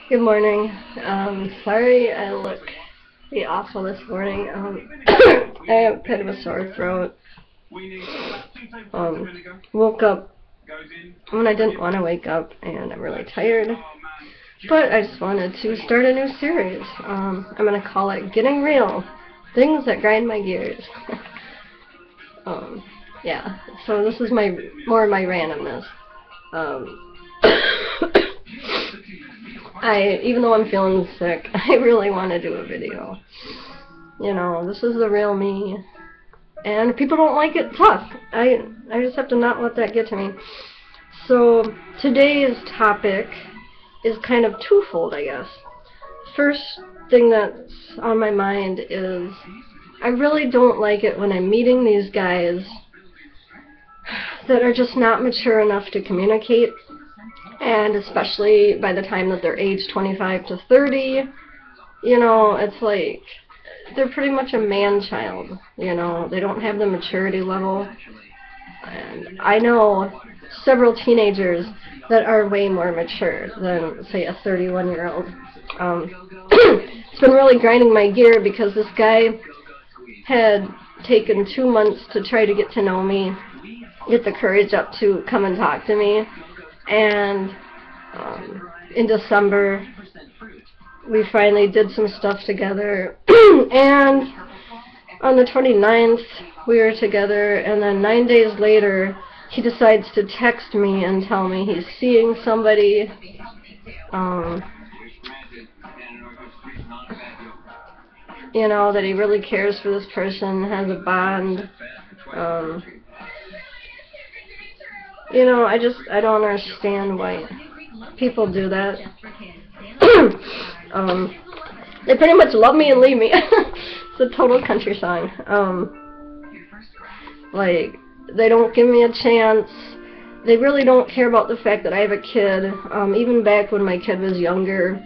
Good morning. Sorry I look pretty awful this morning. I have kind of a sore throat. Woke up when I didn't want to wake up, and I'm really tired. But I just wanted to start a new series. I'm going to call it Getting Real, Things That Grind My Gears. Yeah, so this is more of my randomness. Even though I'm feeling sick, I really want to do a video. You know, this is the real me. And if people don't like it, tough. I just have to not let that get to me. So, today's topic is kind of twofold, I guess. First thing that's on my mind is I really don't like it when I'm meeting these guys that are just not mature enough to communicate, and especially by the time that they're age 25 to 30, you know, it's like they're pretty much a man-child, you know, they don't have the maturity level. And I know several teenagers that are way more mature than, say, a 31-year-old. It's been really grinding my gear because this guy had taken 2 months to try to get to know me, get the courage up to come and talk to me, and in December we finally did some stuff together, and on the 29th we were together, and then 9 days later he decides to text me and tell me he's seeing somebody. You know, that he really cares for this person, has a bond. You know, I don't understand why people do that. They pretty much love me and leave me. It's a total country song. Like, they don't give me a chance. They really don't care about the fact that I have a kid. Even back when my kid was younger,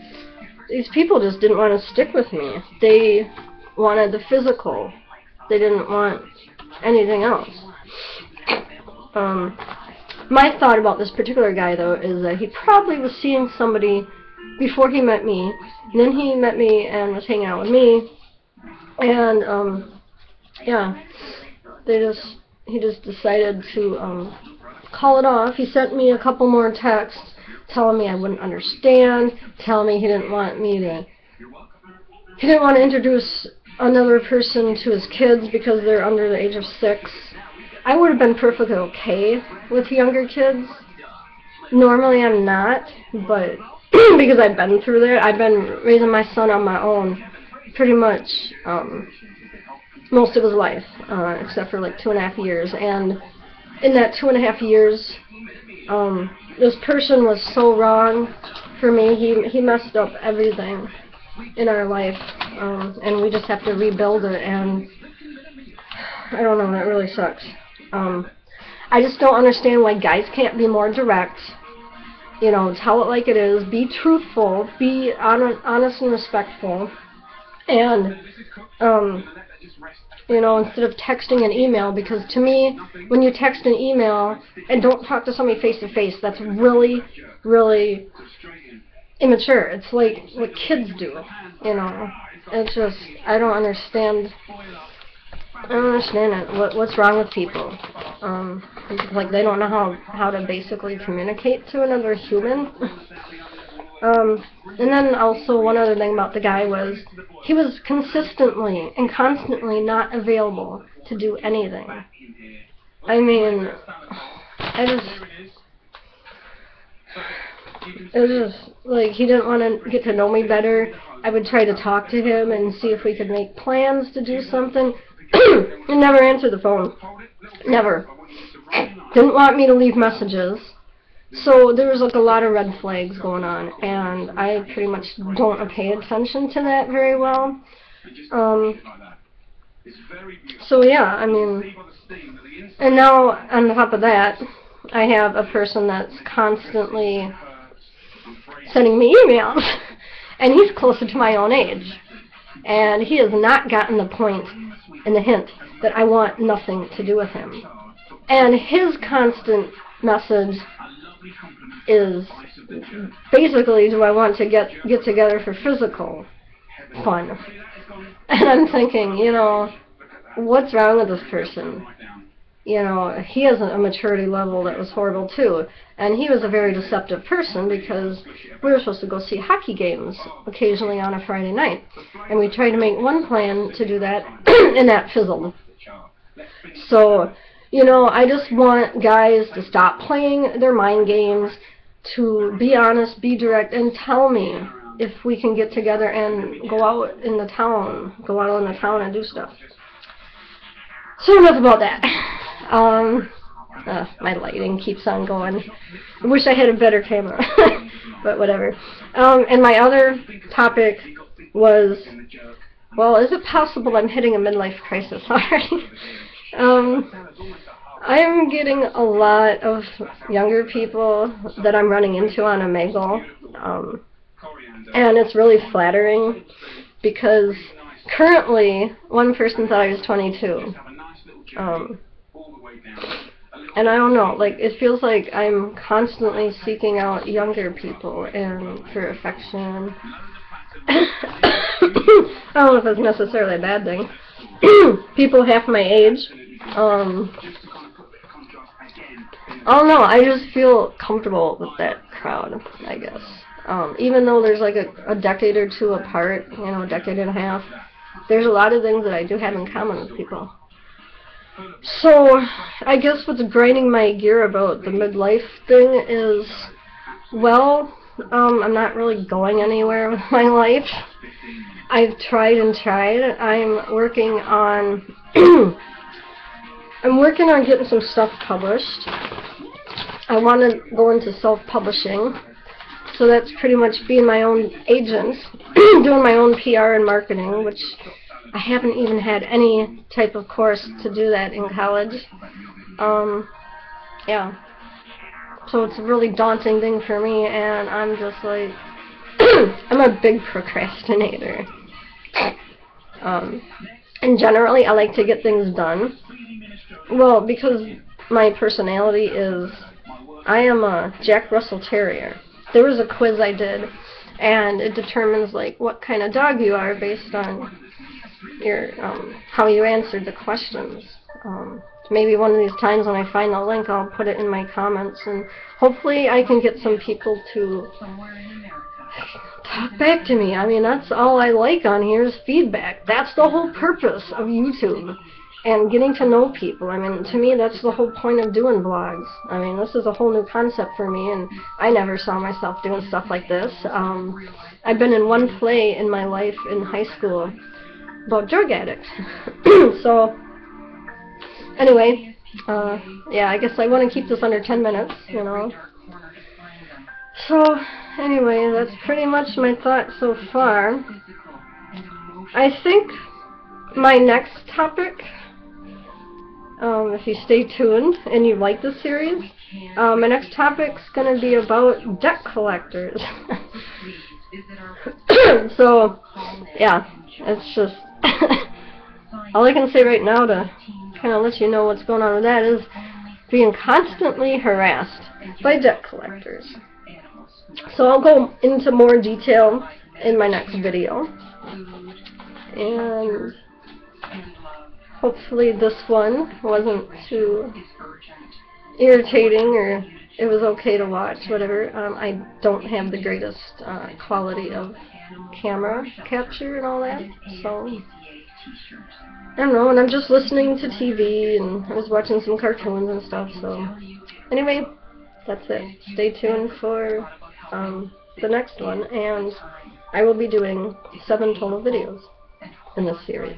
these people just didn't want to stick with me. They wanted the physical. They didn't want anything else. My thought about this particular guy, though, is that he probably was seeing somebody before he met me, and then he met me and was hanging out with me, and, yeah, he just decided to, call it off. He sent me a couple more texts telling me I wouldn't understand, telling me he didn't want to introduce another person to his kids because they're under the age of 6. I would have been perfectly okay with younger kids. Normally I'm not, but because I've been through that, I've been raising my son on my own pretty much most of his life, except for like 2.5 years. And in that 2.5 years, this person was so wrong for me. He messed up everything in our life, and we just have to rebuild it, and I don't know, that really sucks. I just don't understand why guys can't be more direct. You know, tell it like it is, be truthful, be honest and respectful, and, you know, instead of texting and email, because to me, when you text and email and don't talk to somebody face to face, that's really, really immature. It's like what kids do, you know. It's just, I don't understand it. What's wrong with people? Like, they don't know how to basically communicate to another human. And then also one other thing about the guy was he was consistently and constantly not available to do anything. I mean, it was just like he didn't want to get to know me better. I would try to talk to him and see if we could make plans to do something. He never answered the phone. Never. Didn't want me to leave messages. So there was like a lot of red flags going on, and I pretty much don't pay attention to that very well. So yeah, I mean, and now on top of that, I have a person that's constantly sending me emails, and he's closer to my own age, and he has not gotten the point and the hint that I want nothing to do with him. And his constant message is basically, do I want to get together for physical fun? And I'm thinking, you know, what's wrong with this person? You know, he has a maturity level that was horrible too. And he was a very deceptive person because we were supposed to go see hockey games occasionally on a Friday night. And we tried to make one plan to do that, and that fizzled. So, you know, I just want guys to stop playing their mind games, to be honest, be direct, and tell me if we can get together and go out in the town, and do stuff. So enough about that. My lighting keeps on going. I wish I had a better camera, but whatever. And my other topic was, well, is it possible I'm hitting a midlife crisis already? I'm getting a lot of younger people that I'm running into on Omegle, and it's really flattering because currently one person thought I was 22. And I don't know, like, it feels like I'm constantly seeking out younger people and for affection. I don't know if it's necessarily a bad thing. People half my age. I don't know, I just feel comfortable with that crowd, I guess. Even though there's like a decade or two apart, you know, a decade and a half, there's a lot of things that I do have in common with people. So, I guess what's grinding my gear about the midlife thing is, well, I'm not really going anywhere with my life. I've tried and tried. I'm working on getting some stuff published. I want to go into self-publishing. So that's pretty much being my own agent, doing my own PR and marketing, which I haven't even had any type of course to do that in college. Yeah. So it's a really daunting thing for me, and I'm just like, I'm a big procrastinator. And generally, I like to get things done. Well, because my personality is, I am a Jack Russell Terrier. There was a quiz I did, and it determines like what kind of dog you are based on your how you answered the questions. Maybe one of these times when I find the link, I'll put it in my comments, and hopefully I can get some people to talk back to me. I mean, that's all I like on here is feedback. That's the whole purpose of YouTube and getting to know people. I mean, to me, that's the whole point of doing vlogs. I mean, this is a whole new concept for me, and I never saw myself doing stuff like this. I've been in one play in my life in high school about drug addicts. So, anyway, yeah, I guess I want to keep this under 10 minutes, you know. So, anyway, that's pretty much my thoughts so far. I think my next topic, if you stay tuned and you like this series, my next topic's going to be about debt collectors. So, yeah, it's just all I can say right now to kind of let you know what's going on with that is being constantly harassed by debt collectors. So I'll go into more detail in my next video, and hopefully this one wasn't too irritating, or it was okay to watch, whatever. I don't have the greatest quality of camera capture and all that, so I don't know, and I'm just listening to TV, and I was watching some cartoons and stuff, so anyway, that's it. Stay tuned for the next one, and I will be doing 7 total videos in this series.